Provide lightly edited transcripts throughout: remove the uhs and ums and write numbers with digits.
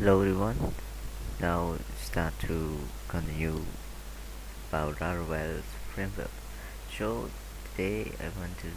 Hello everyone. Now start to continue about Laravel framework. So today I want to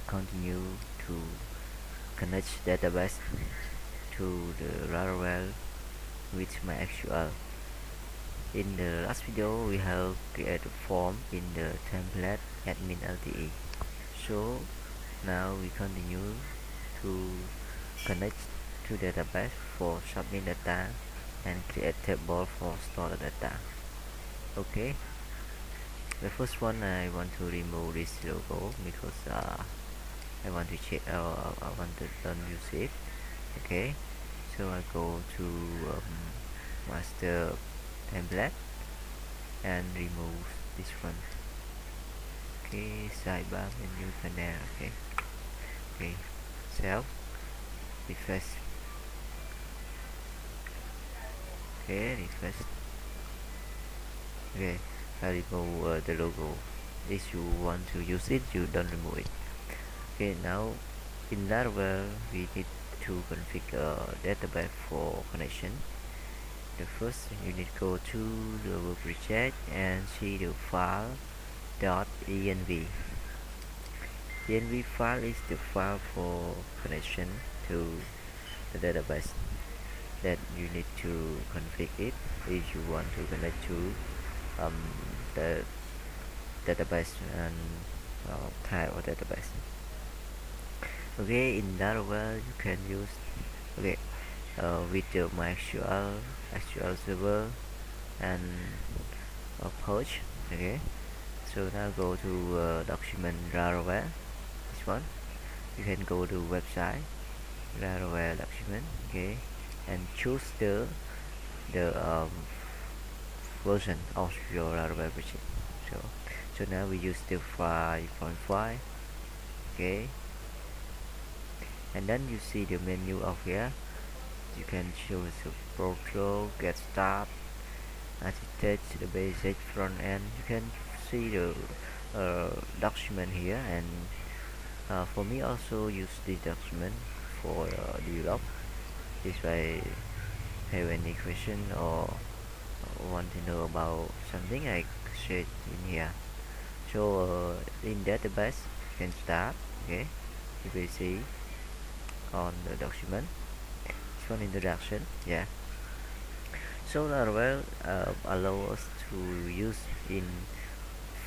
continue to connect database to the Laravel with MySQL. In the last video we have created a form in the template AdminLTE. So now we continue to connect to database for submit data and create table for store the data. Okay, the first one I want to remove this logo because I want to check I want to don't use it. Okay, so I go to master template and remove this one. Okay, sidebar menu panel. Okay, self refresh. Okay, refresh. Okay, I remove the logo. If you want to use it, you don't remove it. Okay, now in Laravel we need to configure database for connection. The first you need to go to the web project and see the file .env. env file is the file for connection to the database that you need to configure it if you want to connect to the database and type of database. Okay, in Laravel you can use with the mysql SQL server and approach. Okay, so now go to document Laravel. This one you can go to website Laravel document. Okay, and choose the version of your Laravel project. So now we use the 5.5. Okay, and then you see the menu of here. You can choose the protocol, get start, architect, the basic front end. You can see the document here, and for me also use this document for develop. If I have any question or want to know about something, I share it in here. So in database you can start. Okay, you will see on the document. This one introduction. Yeah. So Laravel allow us to use in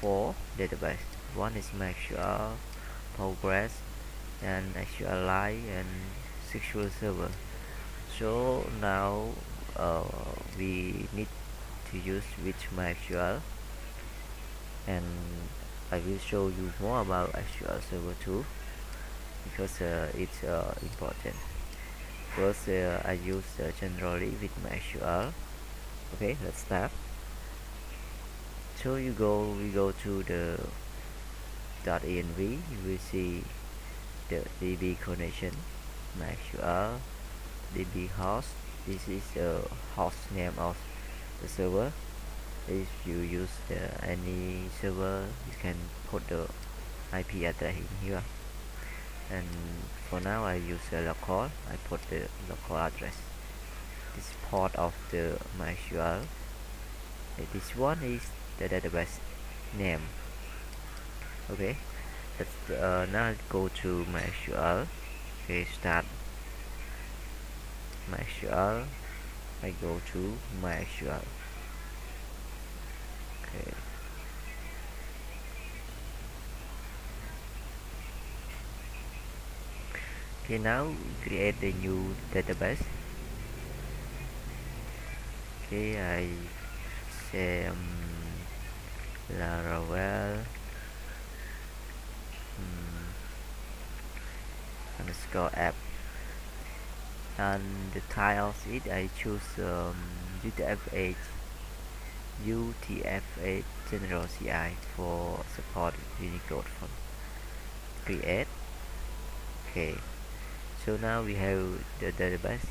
4 database. One is MySQL, Postgres, and SQLite and SQL Server. So now we need to use with MySQL, and I will show you more about SQL Server too because it's important. First, I use generally with MySQL. Okay, let's start. So we go to the .env. You will see the DB connection, MySQL, DB host. This is the host name of the server. If you use any server, you can put the IP address in here. And for now I use a local. I put the local address. This part of the MySQL. This one is the database name. Okay, let's now go to MySQL. Okay, start MySQL. I go to MySQL. Okay. Okay, now create a new database. Okay, I say Laravel underscore app, and the type of it I choose UTF-8 General CI for support Unicode font. Create. Okay, so now we have the database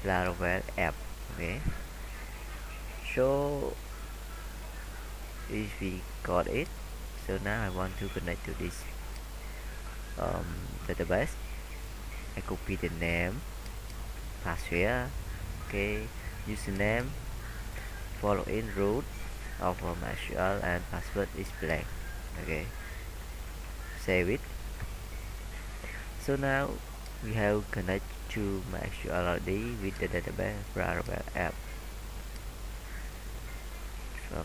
Laravel app. Okay, so if we got it, so now I want to connect to this database. I copy the name, pass here. Okay, username, follow in root of mysql, and password is blank. Okay, save it. So now we have connect to mysql ID with the database Laravel app.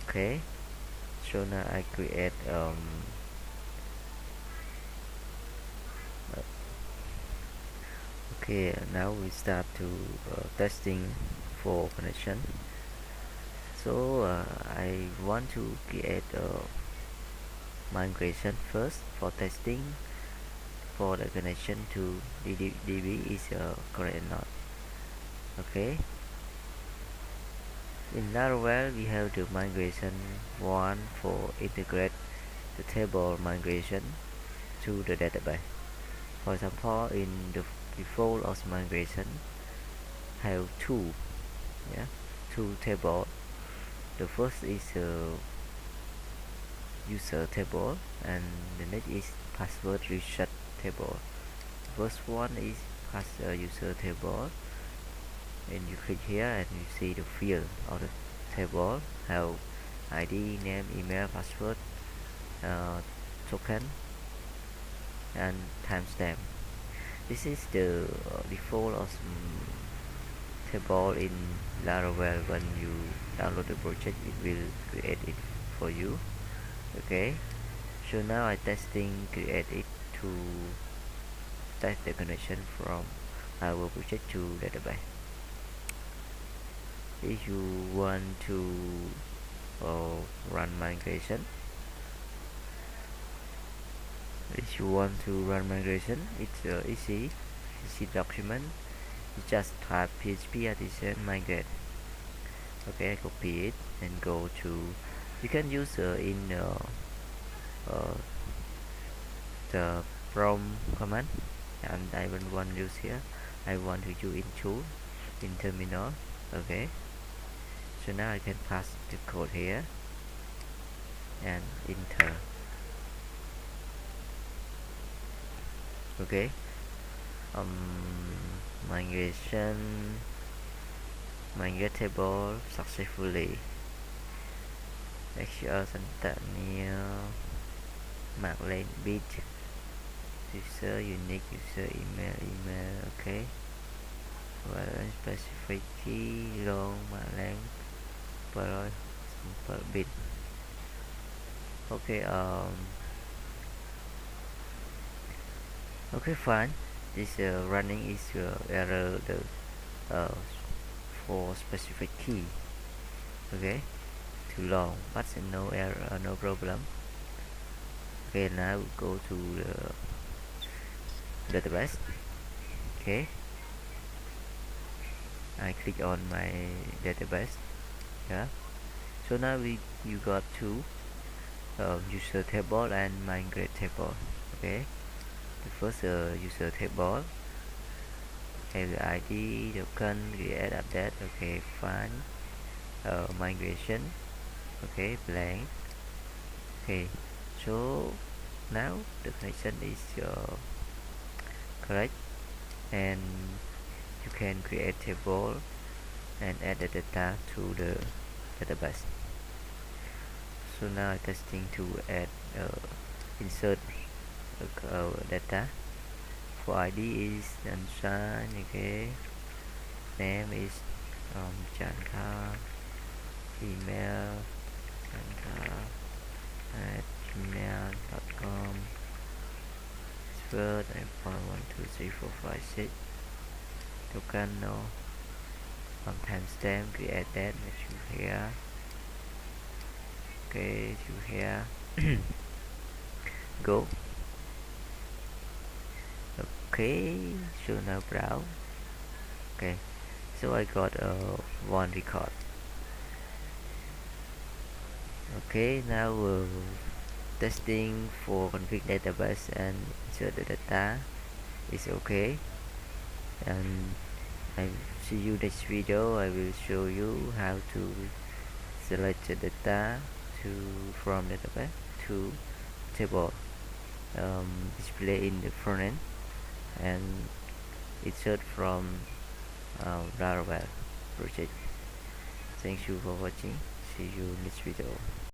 Okay, so now I create okay, now we start to testing for connection. So I want to create a migration first for testing for the connection to DB is correct or not. Okay, in Laravel we have the migration one for integrate the table migration to the database. For example, in the default of migration have two, yeah, two table. The first is user table, and the next is password reset table. First one is user table, and you click here and you see the field of the table have ID, name, email, password, token, and timestamp. This is the default of table in Laravel. When you download the project, it will create it for you. Okay, so now I testing create it to test the connection from our project to database. If you want to run migration, it's easy document. You just type php artisan migrate. Okay, I copy it and go to, you can use in the from command, and I will want to use here. I want to use in tool in terminal. Okay, so now I can pass the code here and enter. Okay, migrate table successfully. SQL syntax mark lên bit user unique user email. Okay, và specific key long mark lên per bit. Okay, okay, fine. This running is error for specific key. Okay, too long, but no error, no problem. Okay, now go to the database. Okay, I click on my database. Yeah, so now you got two user table and migrate table. Okay, the first user table have the ID, token, create, update. Okay, fine. Migration. Okay, blank. Okay, so now the connection is correct, and you can create table and add the data to the database. So now I'm testing to add insert data. For ID is unsigned. Okay, name is Janka, email janka@gmail.com, password 9.12345 token no, timestamp create that to here. Okay, to here. Go. Okay, so now browse. Okay, so I got one record. Okay, now testing for config database and insert the data is okay, and I see you next video. I will show you how to select the data from database to table, display in the front end, and insert from Laravel project. Thank you for watching. See you next video.